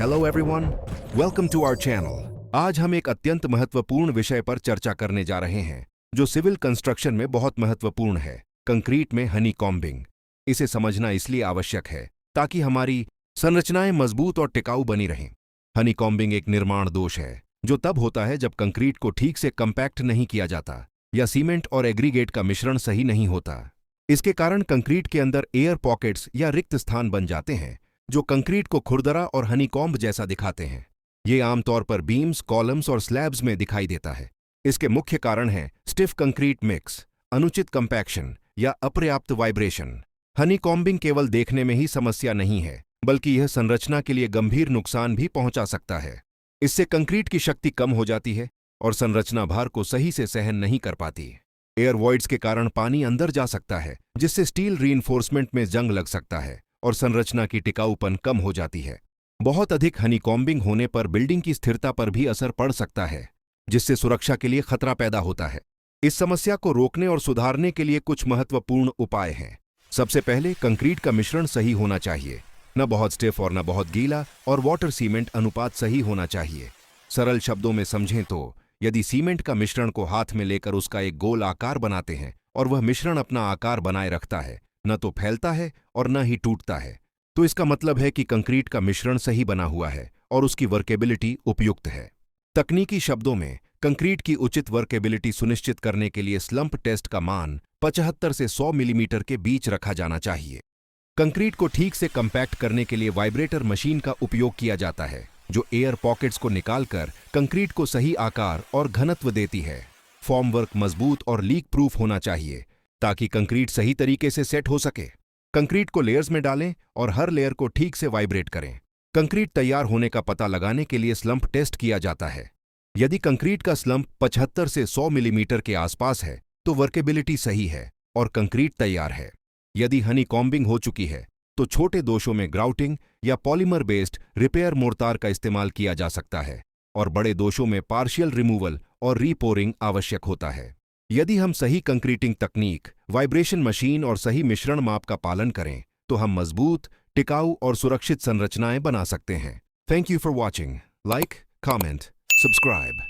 Hello everyone, welcome to our channel. आज हम एक अत्यंत महत्वपूर्ण विषय पर चर्चा करने जा रहे हैं जो सिविल कंस्ट्रक्शन में बहुत महत्वपूर्ण है, कंक्रीट में हनी कॉम्बिंग। इसे समझना इसलिए आवश्यक है ताकि हमारी संरचनाएं मजबूत और टिकाऊ बनी रहें। हनी कॉम्बिंग एक निर्माण दोष है जो तब होता है जब कंक्रीट को ठीक से कंपैक्ट नहीं किया जाता या सीमेंट और एग्रीगेट का मिश्रण सही नहीं होता। इसके कारण कंक्रीट के अंदर एयर पॉकेट्स या रिक्त स्थान बन जाते हैं जो कंक्रीट को खुरदरा और हनीकॉम्ब जैसा दिखाते हैं। ये आमतौर पर बीम्स, कॉलम्स और स्लैब्स में दिखाई देता है। इसके मुख्य कारण हैं स्टिफ कंक्रीट मिक्स, अनुचित कंपैक्शन या अपर्याप्त वाइब्रेशन। हनीकॉम्बिंग केवल देखने में ही समस्या नहीं है, बल्कि यह संरचना के लिए गंभीर नुकसान भी पहुंचा सकता है। इससे कंक्रीट की शक्ति कम हो जाती है और संरचना भार को सही से सहन नहीं कर पाती। एयर वॉइड्स के कारण पानी अंदर जा सकता है, जिससे स्टील रीइंफोर्समेंट में जंग लग सकता है और संरचना की टिकाऊपन कम हो जाती है। बहुत अधिक हनीकॉम्बिंग होने पर बिल्डिंग की स्थिरता पर भी असर पड़ सकता है, जिससे सुरक्षा के लिए खतरा पैदा होता है। इस समस्या को रोकने और सुधारने के लिए कुछ महत्वपूर्ण उपाय हैं। सबसे पहले, कंक्रीट का मिश्रण सही होना चाहिए। न बहुत स्टिफ और न बहुत गीला, और वाटर सीमेंट अनुपात सही होना चाहिए। सरल शब्दों में समझें तो यदि सीमेंट का मिश्रण को हाथ में लेकर उसका एक गोल आकार बनाते हैं और वह मिश्रण अपना आकार बनाए रखता है, न तो फैलता है और न ही टूटता है, तो इसका मतलब है कि कंक्रीट का मिश्रण सही बना हुआ है और उसकी वर्केबिलिटी उपयुक्त है। तकनीकी शब्दों में, कंक्रीट की उचित वर्केबिलिटी सुनिश्चित करने के लिए स्लंप टेस्ट का मान 75 से 100 मिलीमीटर के बीच रखा जाना चाहिए। कंक्रीट को ठीक से कंपैक्ट करने के लिए वाइब्रेटर मशीन का उपयोग किया जाता है, जो एयर पॉकेट्स को निकालकर कंक्रीट को सही आकार और घनत्व देती है। फॉर्मवर्क मजबूत और लीक प्रूफ होना चाहिए ताकि कंक्रीट सही तरीके से सेट हो सके। कंक्रीट को लेयर्स में डालें और हर लेयर को ठीक से वाइब्रेट करें। कंक्रीट तैयार होने का पता लगाने के लिए स्लंप टेस्ट किया जाता है। यदि कंक्रीट का स्लंप 75 से 100 मिलीमीटर के आसपास है, तो वर्केबिलिटी सही है और कंक्रीट तैयार है। यदि हनीकॉम्बिंग हो चुकी है, तो छोटे दोषों में ग्राउटिंग या पॉलीमर बेस्ड रिपेयर मोर्टार का इस्तेमाल किया जा सकता है, और बड़े दोषों में पार्शियल रिमूवल और रीपोरिंग आवश्यक होता है। यदि हम सही कंक्रीटिंग तकनीक, वाइब्रेशन मशीन और सही मिश्रण माप का पालन करें, तो हम मजबूत, टिकाऊ और सुरक्षित संरचनाएं बना सकते हैं। Thank you for watching. Like, comment, subscribe.